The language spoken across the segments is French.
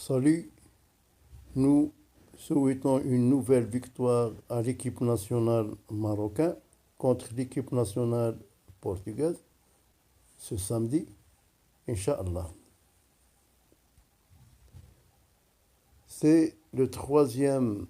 Salut, nous souhaitons une nouvelle victoire à l'équipe nationale marocaine contre l'équipe nationale portugaise ce samedi, Inch'Allah. C'est le troisième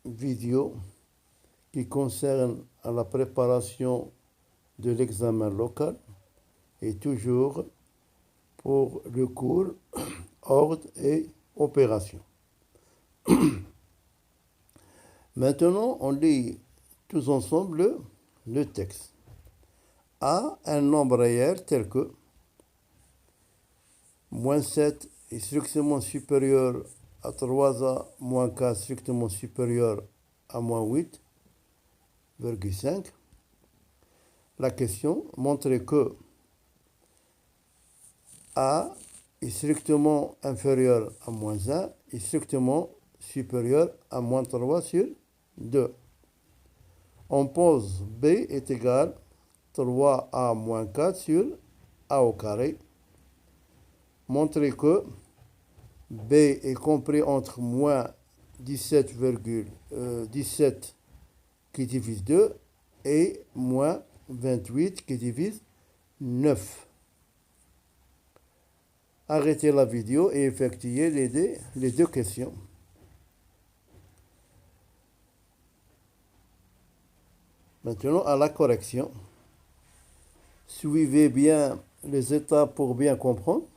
vidéo qui concerne à la préparation de l'examen local et toujours pour le cours ordre et opération. Maintenant, on lit tous ensemble le texte. A, un nombre réel tel que -7 est strictement supérieur à 3A, -4 strictement supérieur à -8,5. La question montre que A est strictement inférieur à -1 et strictement supérieur à -3 sur 2. On pose B est égal 3A moins 4 sur A au carré. Montrer que B est compris entre moins 17,17 qui divise 2 et moins 28 qui divise 9. Arrêtez la vidéo et effectuez les deux questions. Maintenant, à la correction. Suivez bien les étapes pour bien comprendre.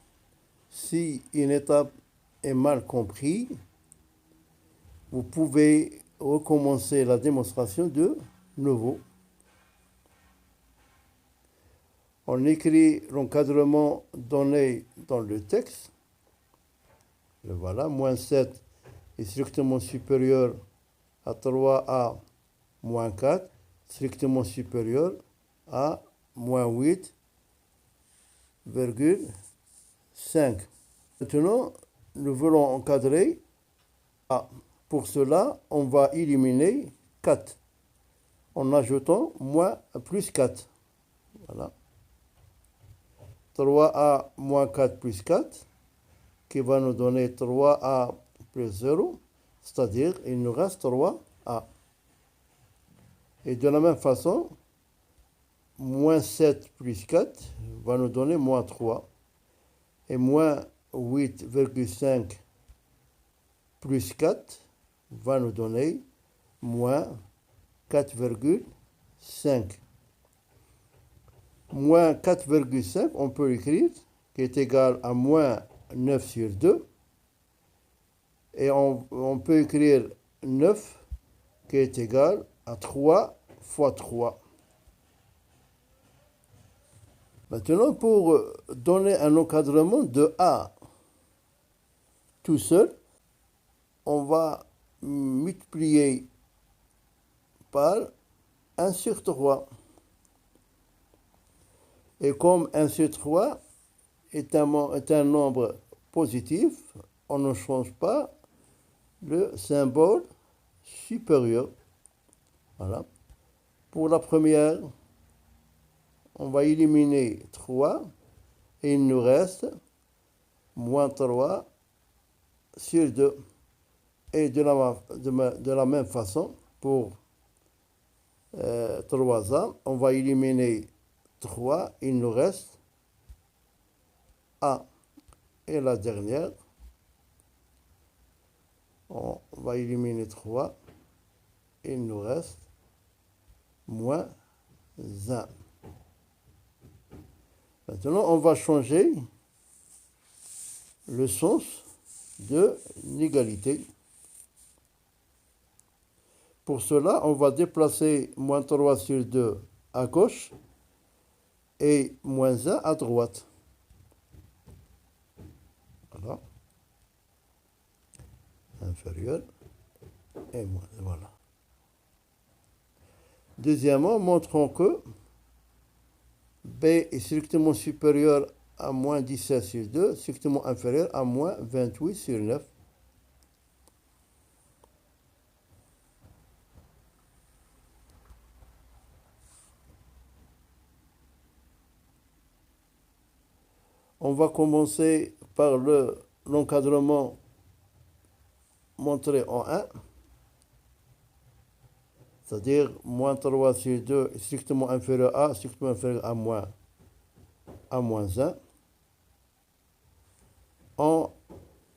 Si une étape est mal comprise, vous pouvez recommencer la démonstration de nouveau. On écrit l'encadrement donné dans le texte. Le voilà, -7 est strictement supérieur à 3A moins 4, strictement supérieur à -8,5. Maintenant, nous voulons encadrer A. Pour cela, on va éliminer 4 en ajoutant plus 4. Voilà. 3A moins 4 plus 4 qui va nous donner 3A plus 0, c'est-à-dire il nous reste 3A. Et de la même façon, -7 plus 4 va nous donner -3. Et -8,5 plus 4 va nous donner -4,5. -4,5, on peut écrire, qui est égal à -9 sur 2. Et on peut écrire 9, qui est égal à 3 fois 3. Maintenant, pour donner un encadrement de A tout seul, on va multiplier par 1 sur 3. Et comme 1 sur 3 est un nombre positif, on ne change pas le symbole supérieur. Voilà. Pour la première, on va éliminer 3 et il nous reste -3 sur 2. Et de la même façon, pour 3A, on va éliminer 3, il nous reste A. Et la dernière, on va éliminer 3, il nous reste -1. Maintenant, on va changer le sens de l'égalité. Pour cela, on va déplacer -3 sur 2 à gauche et -1 à droite. Voilà. Inférieur et moins. Voilà. Deuxièmement, montrons que B est strictement supérieur à -17 sur 2, strictement inférieur à -28 sur 9. On va commencer par l'encadrement montrer en 1, c'est-à-dire moins 3 sur 2 est strictement inférieur à moins 1, en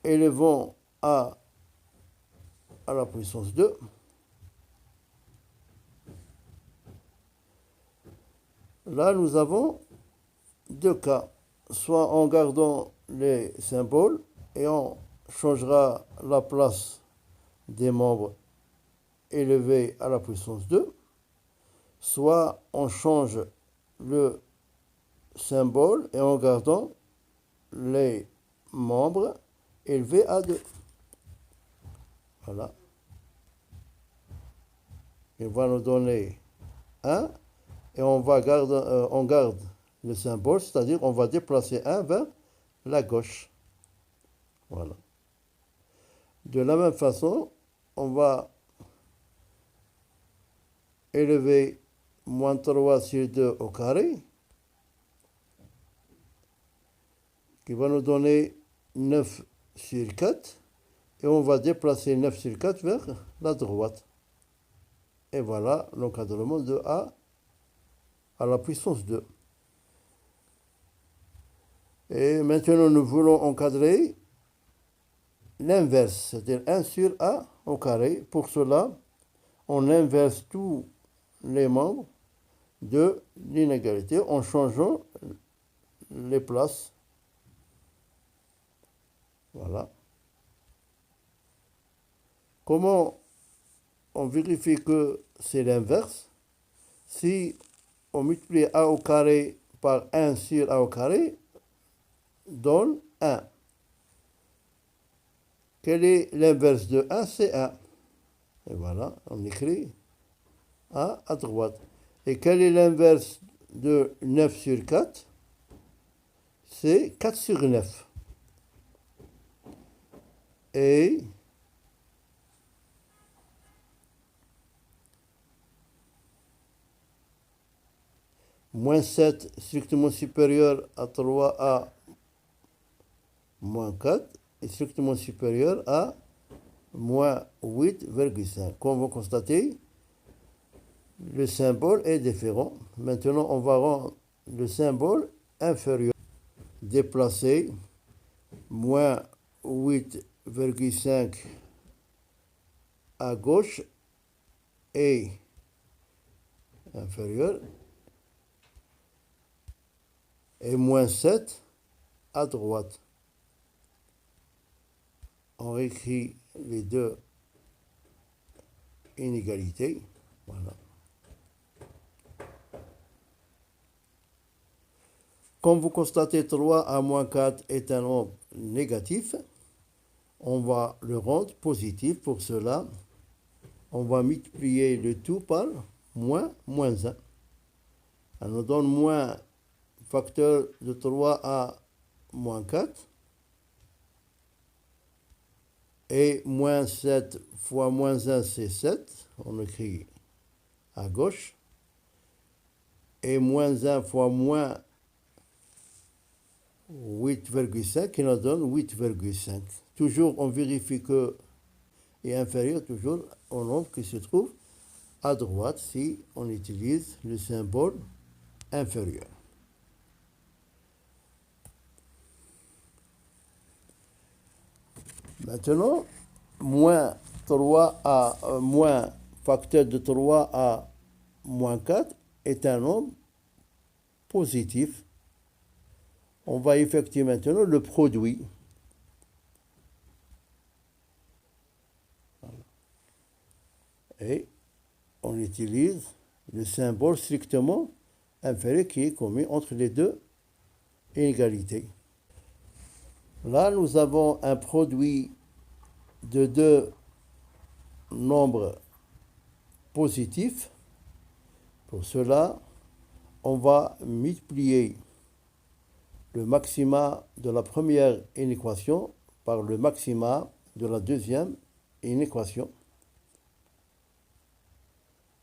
élevant a à la puissance 2. Là, nous avons deux cas, soit en gardant les symboles et on changera la place des membres élevés à la puissance 2, soit on change le symbole et en gardant les membres élevés à 2. Voilà. Il va nous donner 1 et on garde le symbole, c'est-à-dire on va déplacer 1 vers la gauche. Voilà. De la même façon, on va élever moins 3 sur 2 au carré, qui va nous donner 9 sur 4, et on va déplacer 9 sur 4 vers la droite. Et voilà l'encadrement de A à la puissance 2. Et maintenant, nous voulons encadrer l'inverse, c'est-à-dire 1 sur A au carré. Pour cela, on inverse tous les membres de l'inégalité en changeant les places. Voilà. Comment on vérifie que c'est l'inverse? Si on multiplie A au carré par 1 sur A au carré, donne 1. Quel est l'inverse de 1? C'est 1. Et voilà, on écrit A à droite. Et quel est l'inverse de 9 sur 4? C'est 4 sur 9. Et moins 7 strictement supérieur à 3A moins 4 est strictement supérieur à moins 8,5. Comme vous constatez, le symbole est différent. Maintenant, on va rendre le symbole inférieur. Déplacer moins 8,5 à gauche et inférieur, et moins 7 à droite. On réécrit les deux inégalités. Voilà. Comme vous constatez, 3 à moins 4 est un nombre négatif. On va le rendre positif. Pour cela, on va multiplier le tout par moins 1. Ça nous donne moins facteur de 3 à moins 4. Et moins 7 fois moins 1, c'est 7. On écrit à gauche. Et moins 1 fois moins 8,5 qui nous donne 8,5. Toujours, on vérifie que est inférieur toujours au nombre qui se trouve à droite si on utilise le symbole inférieur. Maintenant, moins 3 à moins facteur de 3 à moins 4 est un nombre positif. On va effectuer maintenant le produit. Et on utilise le symbole strictement inférieur qui est commun entre les deux inégalités. Là, nous avons un produit de deux nombres positifs. Pour cela, on va multiplier le maxima de la première inéquation par le maxima de la deuxième inéquation,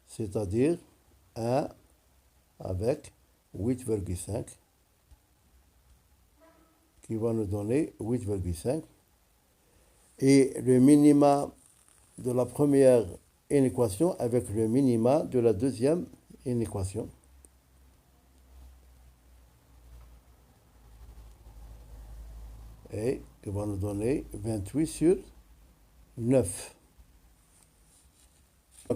c'est-à-dire 1 avec 8,5 qui va nous donner 8,5. et le minima de la première inéquation avec le minima de la deuxième inéquation. Et qui va nous donner 28 sur 9.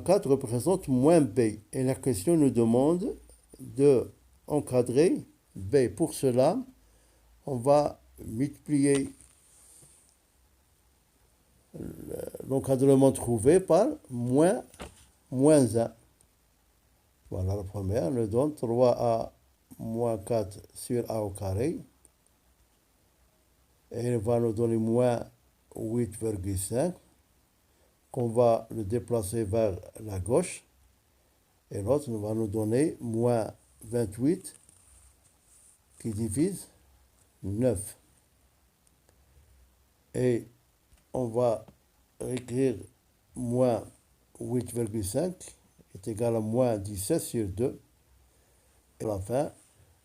4 représente moins b et la question nous demande de encadrer b. Pour cela, on va multiplier l'encadrement trouvé par moins 1. Voilà, la première nous donne 3a moins 4 sur a au carré. Et elle va nous donner moins 8,5. Qu'on va le déplacer vers la gauche. Et l'autre va nous donner moins 28 qui divise 9. Et on va écrire moins 8,5 est égal à moins 17 sur 2. Et à la fin,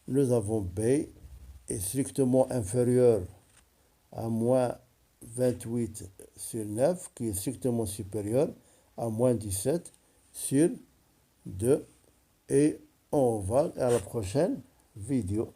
nous avons b est strictement inférieur à moins 28 sur 9, qui est strictement supérieur à moins 17 sur 2. Et on va à la prochaine vidéo.